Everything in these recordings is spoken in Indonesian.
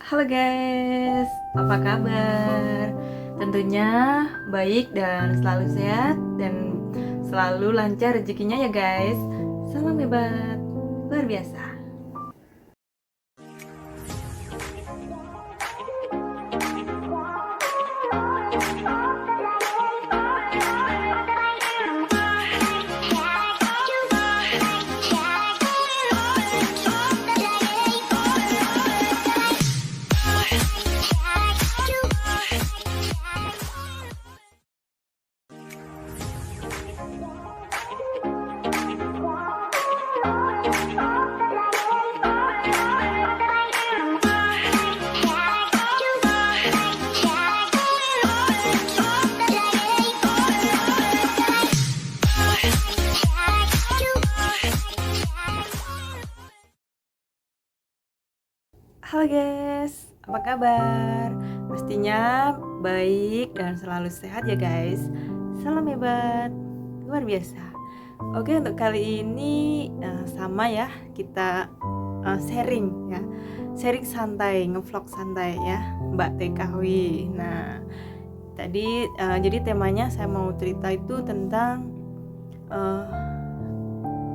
Halo guys, apa kabar? Tentunya baik dan selalu sehat dan selalu lancar rezekinya ya guys. Salam hebat, luar biasa. Halo guys, apa kabar? Pastinya baik dan selalu sehat ya guys. Salam hebat, luar biasa. Oke, untuk kali ini sama ya, kita sharing ya. Sharing santai, ngevlog santai ya, Mbak TKW. Nah, tadi jadi temanya saya mau cerita itu tentang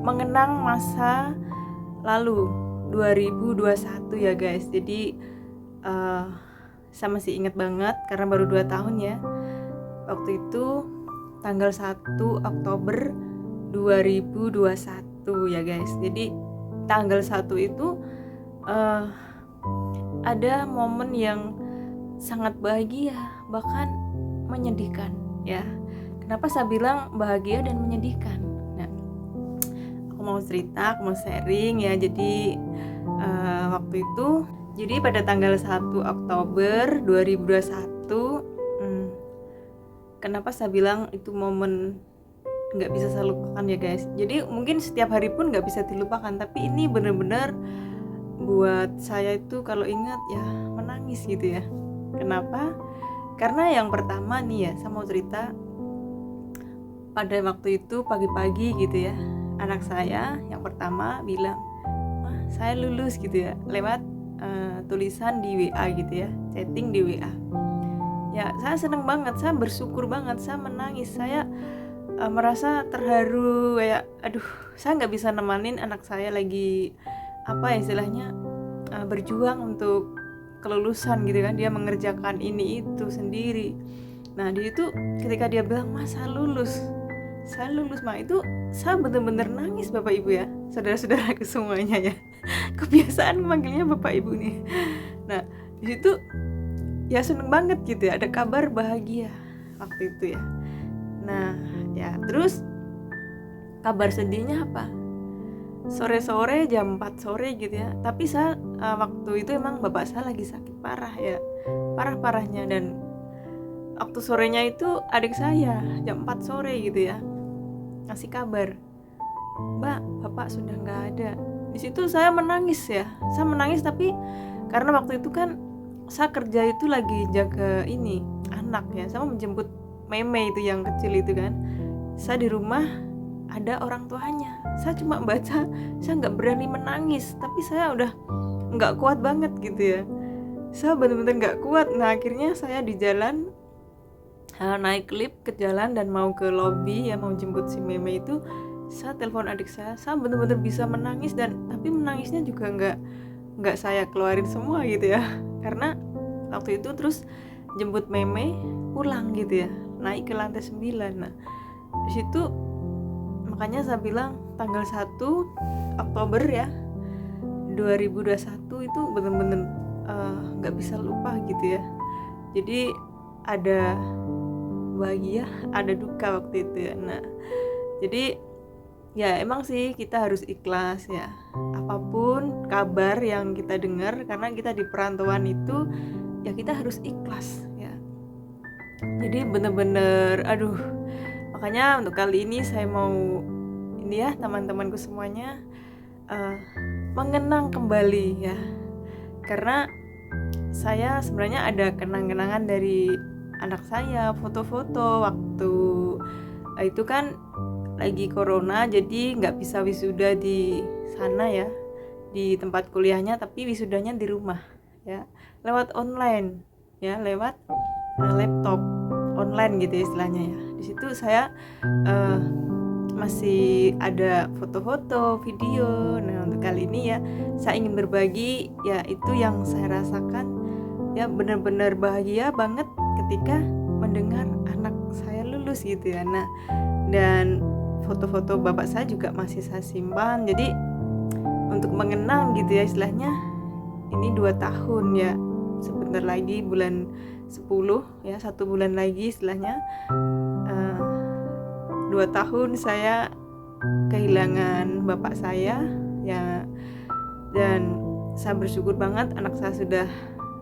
mengenang masa lalu 2021 ya guys. Jadi saya masih ingat banget karena baru 2 tahun ya. Waktu itu tanggal 1 Oktober 2021 ya guys. Jadi tanggal 1 itu ada momen yang sangat bahagia, bahkan menyedihkan ya. Kenapa saya bilang bahagia dan menyedihkan? Nah, aku mau cerita, aku mau sharing ya. Jadi waktu itu, jadi pada tanggal 1 Oktober 2021, kenapa saya bilang itu momen nggak bisa saya lupakan ya guys. Jadi mungkin setiap hari pun nggak bisa dilupakan, tapi ini benar-benar buat saya itu kalau ingat ya menangis gitu ya. Kenapa? Karena yang pertama nih ya, saya mau cerita pada waktu itu pagi-pagi gitu ya, anak saya yang pertama bilang, "Mah, saya lulus," gitu ya, lewat tulisan di WA gitu ya, chatting di WA. Ya, saya seneng banget, saya bersyukur banget, saya menangis, saya merasa terharu, kayak aduh, saya nggak bisa nemanin anak saya lagi apa ya istilahnya, berjuang untuk kelulusan gitu kan, dia mengerjakan ini itu sendiri. Nah, dia itu ketika dia bilang, "Mas, saya lulus mah," itu saya bener-bener nangis Bapak Ibu ya, saudara-saudaraku semuanya ya. Kebiasaan manggilnya Bapak Ibu nih. Nah, di situ ya seneng banget gitu ya, ada kabar bahagia waktu itu ya. Nah, ya terus kabar sedihnya apa? Sore-sore jam 4 sore gitu ya. Tapi saya waktu itu emang bapak saya lagi sakit parah ya. Parah-parahnya, dan waktu sorenya itu adik saya jam 4 sore gitu ya, ngasih kabar, "Mbak, bapak sudah nggak ada." Di situ saya menangis ya. Saya menangis tapi karena waktu itu kan saya kerja itu lagi jaga ini anak ya, sama menjemput meme itu yang kecil itu kan. Saya di rumah ada orang tuanya. Saya cuma baca, saya nggak berani menangis, tapi saya udah nggak kuat banget gitu ya. Saya benar-benar nggak kuat. Nah, akhirnya saya di jalan naik lift ke jalan dan mau ke lobby ya, mau jemput si meme itu. Saya telepon adik saya benar-benar bisa menangis, dan tapi menangisnya juga nggak saya keluarin semua gitu ya. Karena waktu itu terus jemput meme pulang gitu ya, naik ke lantai 9. Nah, di situ makanya saya bilang tanggal 1 Oktober ya 2021 itu bener-bener gak bisa lupa gitu ya. Jadi ada bahagia, ada duka waktu itu ya. Nah, jadi ya emang sih kita harus ikhlas ya, apapun kabar yang kita dengar, karena kita di perantauan itu ya kita harus ikhlas ya. Jadi bener-bener aduh, makanya untuk kali ini saya mau ini ya, teman-temanku semuanya mengenang kembali ya. Karena saya sebenarnya ada kenang-kenangan dari anak saya, foto-foto waktu itu kan lagi corona, jadi nggak bisa wisuda di sana ya, di tempat kuliahnya, tapi wisudanya di rumah ya, lewat online ya, lewat laptop online gitu ya istilahnya ya. Di situ saya masih ada foto-foto, video. Nah, untuk kali ini ya saya ingin berbagi ya itu yang saya rasakan ya, benar-benar bahagia banget ketika mendengar anak saya lulus gitu ya. Nah, dan foto-foto bapak saya juga masih saya simpan. Jadi untuk mengenang gitu ya istilahnya, ini 2 tahun ya. Sebentar lagi bulan 10 ya, 1 bulan lagi istilahnya 2 tahun saya kehilangan bapak saya ya. Dan saya bersyukur banget anak saya sudah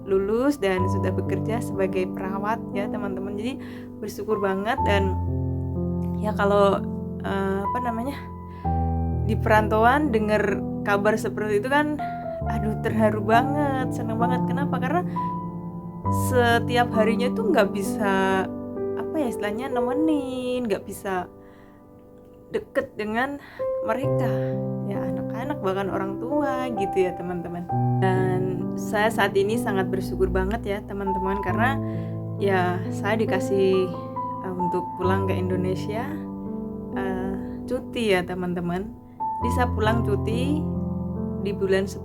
lulus dan sudah bekerja sebagai perawat ya teman-teman. Jadi bersyukur banget. Dan ya kalau di perantauan dengar kabar seperti itu kan, aduh terharu banget, seneng banget. Kenapa? Karena setiap harinya tuh nggak bisa istilahnya nemenin, nggak bisa deket dengan mereka ya, anak-anak bahkan orang tua gitu ya teman-teman. Dan saya saat ini sangat bersyukur banget ya teman-teman, karena ya saya dikasih untuk pulang ke Indonesia cuti ya teman-teman. Jadi saya pulang cuti di bulan 10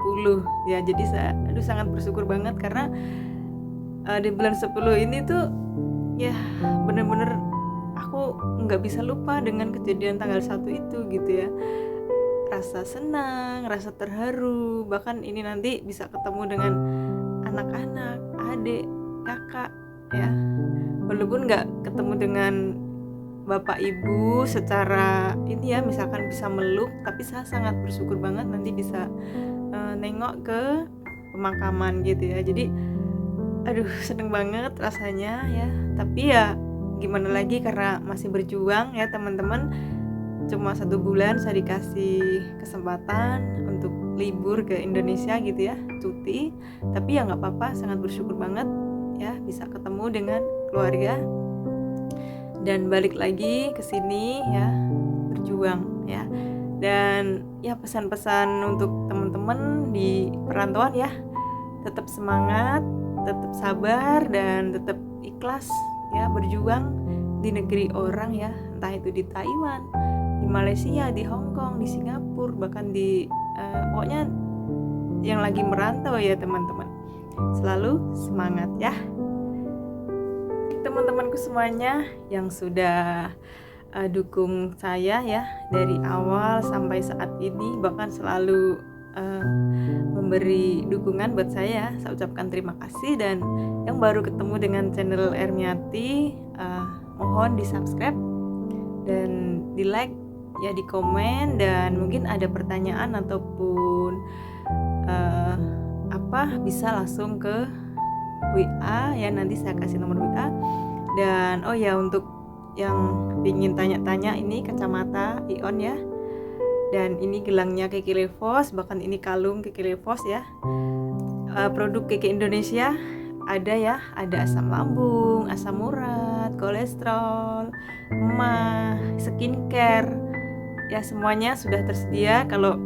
ya. Jadi saya sangat bersyukur banget karena di bulan 10 ini tuh ya bener-bener aku nggak bisa lupa dengan kejadian tanggal 1 itu gitu ya. Rasa senang, rasa terharu, bahkan ini nanti bisa ketemu dengan anak-anak, adik, kakak ya. Walaupun nggak ketemu dengan bapak ibu secara ini ya, misalkan bisa meluk, tapi saya sangat bersyukur banget nanti bisa nengok ke pemakaman gitu ya. Jadi aduh seneng banget rasanya ya. Tapi ya gimana lagi, karena masih berjuang ya teman-teman. Cuma 1 bulan saya dikasih kesempatan untuk libur ke Indonesia gitu ya, cuti. Tapi ya nggak apa-apa, sangat bersyukur banget ya bisa ketemu dengan keluarga dan balik lagi ke sini ya, berjuang ya. Dan ya pesan-pesan untuk teman-teman di perantauan ya, tetap semangat, tetap sabar, dan tetap ikhlas ya berjuang di negeri orang ya, entah itu di Taiwan, di Malaysia, di Hong Kong, di Singapura, bahkan di pokoknya yang lagi merantau ya teman-teman. Selalu semangat ya teman-temanku semuanya yang sudah dukung saya ya dari awal sampai saat ini, bahkan selalu memberi dukungan buat saya ucapkan terima kasih. Dan yang baru ketemu dengan channel Ermiati, mohon di subscribe dan di like ya, di komen. Dan mungkin ada pertanyaan ataupun bisa langsung ke WA ya, nanti saya kasih nomor WA. Dan oh ya, untuk yang ingin tanya-tanya, ini kacamata Ion ya, dan ini gelangnya Kiki Levos, bahkan ini kalung Kiki Levos ya. Produk Kiki Indonesia ada ya, ada asam lambung, asam urat, kolesterol, emah, skincare ya, semuanya sudah tersedia. Kalau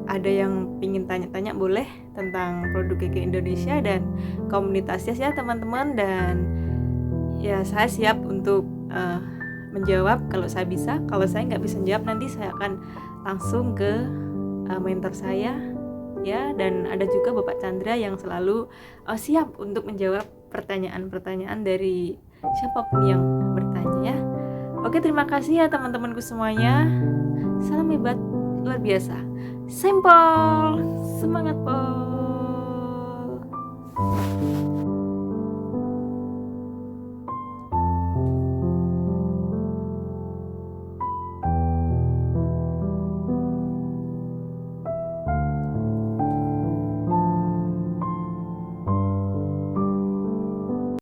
ada yang ingin tanya-tanya boleh tentang produk Kiki Indonesia dan komunitasnya ya teman-teman. Dan ya saya siap untuk menjawab kalau saya bisa. Kalau saya nggak bisa jawab, nanti saya akan langsung ke mentor saya ya. Dan ada juga Bapak Chandra yang selalu siap untuk menjawab pertanyaan-pertanyaan dari siapapun yang bertanya ya. Oke, terima kasih ya teman-temanku semuanya. Salam hebat luar biasa. Simple, semangat Pol.